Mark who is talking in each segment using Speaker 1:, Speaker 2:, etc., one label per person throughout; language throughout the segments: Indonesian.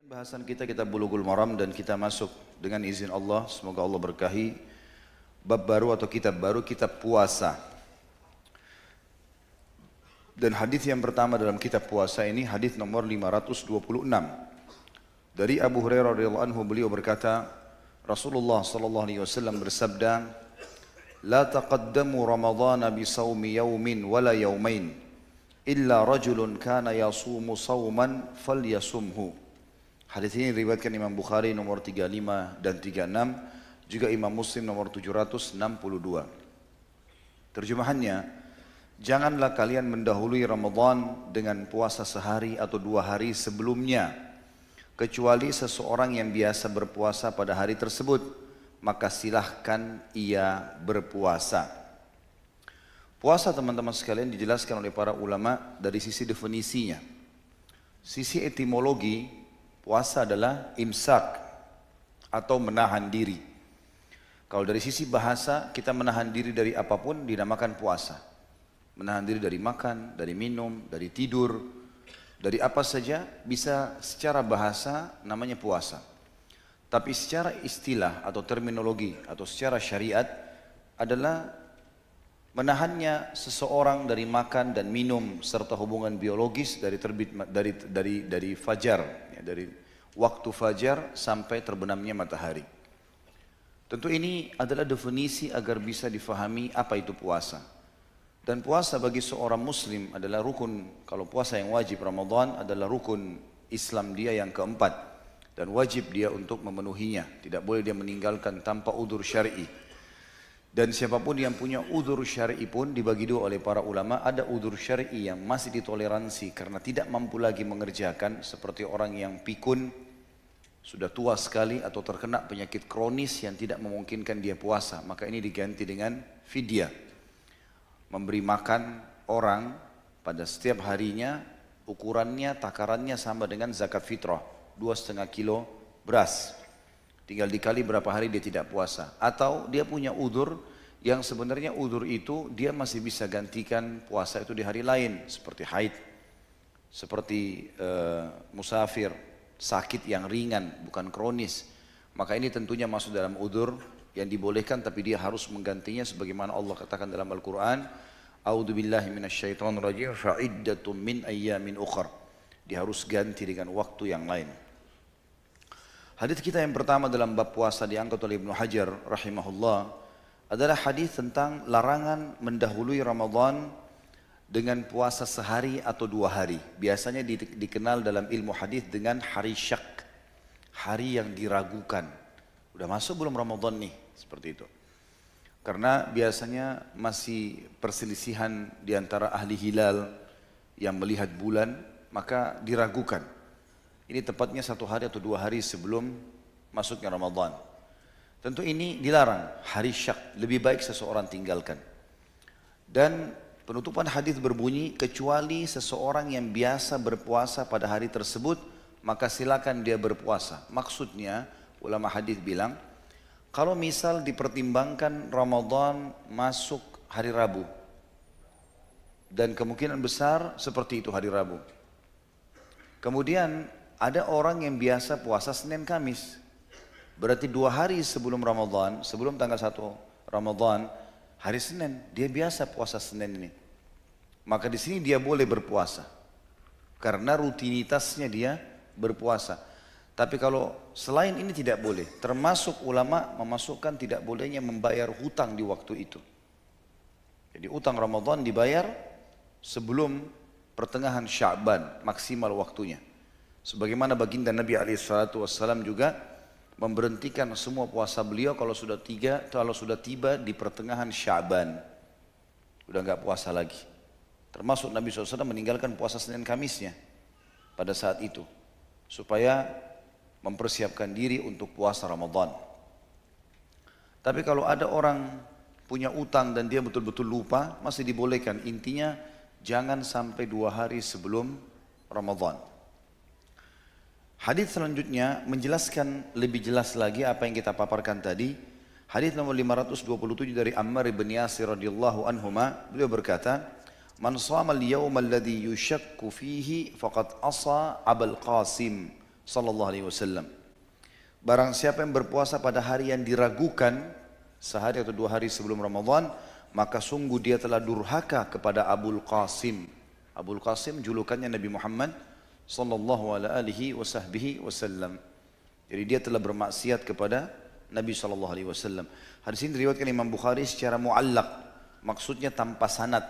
Speaker 1: Bahasan kita Bulughul Maram dan kita masuk dengan izin Allah, semoga Allah berkahi bab baru atau kitab baru, kitab puasa. Dan hadis yang pertama dalam kitab puasa ini hadis nomor 526. Dari Abu Hurairah radhiyallahu anhu, beliau berkata, Rasulullah sallallahu alaihi wasallam bersabda, "La taqaddamu Ramadhana bi shaumi yaumin wala yaumain illa rajulun kana yasumu shauman falyasumhu." Hadis ini diriwayatkan Imam Bukhari nomor 35 dan 36, juga Imam Muslim nomor 762. Terjemahannya, janganlah kalian mendahului Ramadan dengan puasa sehari atau 2 hari sebelumnya, kecuali seseorang yang biasa berpuasa pada hari tersebut, maka silahkan ia berpuasa. Puasa, teman-teman sekalian, dijelaskan oleh para ulama dari sisi definisinya. Sisi etimologi, puasa adalah imsak atau menahan diri. Kalau dari sisi bahasa, kita menahan diri dari apapun dinamakan puasa. Menahan diri dari makan, dari minum, dari tidur, dari apa saja bisa secara bahasa namanya puasa. Tapi secara istilah atau terminologi atau secara syariat adalah menahannya seseorang dari makan dan minum serta hubungan biologis dari terbit dari fajar, ya, dari waktu fajar sampai terbenamnya matahari. Tentu ini adalah definisi agar bisa difahami apa itu puasa. Dan puasa bagi seorang muslim adalah rukun. Kalau puasa yang wajib Ramadan adalah rukun Islam dia yang keempat, dan wajib dia untuk memenuhinya. Tidak boleh dia meninggalkan tanpa udzur syar'i. Dan siapapun yang punya udzur syar'i pun dibagi dua oleh para ulama. Ada udzur syar'i yang masih ditoleransi karena tidak mampu lagi mengerjakan, seperti orang yang pikun, sudah tua sekali atau terkena penyakit kronis yang tidak memungkinkan dia puasa, maka ini diganti dengan fidyah. Memberi makan orang pada setiap harinya, ukurannya, takarannya sama dengan zakat fitrah, 2,5 kilo beras. Tinggal dikali berapa hari dia tidak puasa. Atau dia punya udzur yang sebenarnya udzur itu dia masih bisa gantikan puasa itu di hari lain, seperti haid, seperti musafir, sakit yang ringan bukan kronis. Maka ini tentunya masuk dalam udzur yang dibolehkan, tapi dia harus menggantinya sebagaimana Allah katakan dalam Al-Quran, A'udzubillahi minasyaitonirrajim, fa'iddatum min ayyamin ukhar. Dia harus ganti dengan waktu yang lain. Hadis kita yang pertama dalam bab puasa diangkat oleh Ibnu Hajar rahimahullah adalah hadis tentang larangan mendahului Ramadan dengan puasa sehari atau 2 hari. Biasanya dikenal dalam ilmu hadis dengan hari syak, hari yang diragukan. Udah masuk belum Ramadan nih? Seperti itu. Karena biasanya masih perselisihan di antara ahli hilal yang melihat bulan, maka diragukan. Ini tepatnya 1 hari atau 2 hari sebelum masuknya Ramadan. Tentu ini dilarang, hari syak, lebih baik seseorang tinggalkan. Dan penutupan hadis berbunyi, kecuali seseorang yang biasa berpuasa pada hari tersebut, maka silakan dia berpuasa. Maksudnya, ulama hadis bilang, kalau misal dipertimbangkan Ramadan masuk hari Rabu, dan kemungkinan besar seperti itu hari Rabu. Kemudian ada orang yang biasa puasa Senin Kamis, berarti 2 hari sebelum Ramadan, sebelum tanggal 1 Ramadan, hari Senin, dia biasa puasa Senin ini. Maka di sini dia boleh berpuasa, karena rutinitasnya dia berpuasa. Tapi kalau selain ini tidak boleh, termasuk ulama memasukkan tidak bolehnya membayar hutang di waktu itu. Jadi utang Ramadan dibayar sebelum pertengahan Sya'ban, maksimal waktunya. Sebagaimana baginda Nabi SAW juga memberhentikan semua puasa beliau kalau sudah tiba di pertengahan Sya'ban, udah nggak puasa lagi. Termasuk Nabi SAW meninggalkan puasa Senin Kamisnya pada saat itu, supaya mempersiapkan diri untuk puasa Ramadan. Tapi kalau ada orang punya utang dan dia betul-betul lupa, masih dibolehkan. Intinya jangan sampai 2 hari sebelum Ramadan. Hadis selanjutnya menjelaskan lebih jelas lagi apa yang kita paparkan tadi. Hadis nomor 527 dari Ammar bin Yasir radhiyallahu anhuma, beliau berkata, "Man shama al-yawma alladhi yushakku fihi faqad asa Abul Qasim sallallahu alaihi wasallam. Barang siapa yang berpuasa pada hari yang diragukan, sehari atau 2 hari sebelum Ramadan, maka sungguh dia telah durhaka kepada Abul Qasim. Abul Qasim julukannya Nabi Muhammad sallallahu alaihi wasallam. Jadi dia telah bermaksiat kepada Nabi sallallahu alaihi wasallam. Hadis ini diriwayatkan Imam Bukhari secara muallaq, maksudnya tanpa sanad.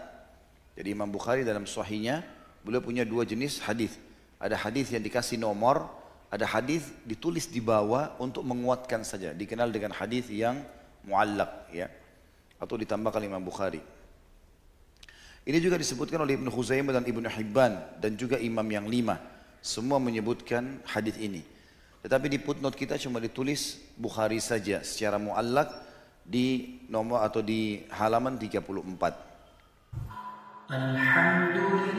Speaker 1: Jadi Imam Bukhari dalam sahihnya beliau punya 2 jenis hadis. Ada hadis yang dikasih nomor, ada hadis ditulis di bawah untuk menguatkan saja, dikenal dengan hadis yang muallaq, ya, atau ditambahkan Imam Bukhari. Ini juga disebutkan oleh Ibnu Khuzaimah dan Ibnu Hibban dan juga imam yang 5. Semua menyebutkan hadis ini. Tetapi di footnote kita cuma ditulis Bukhari saja secara muallaq di nomor atau di halaman 34.
Speaker 2: Alhamdulillah.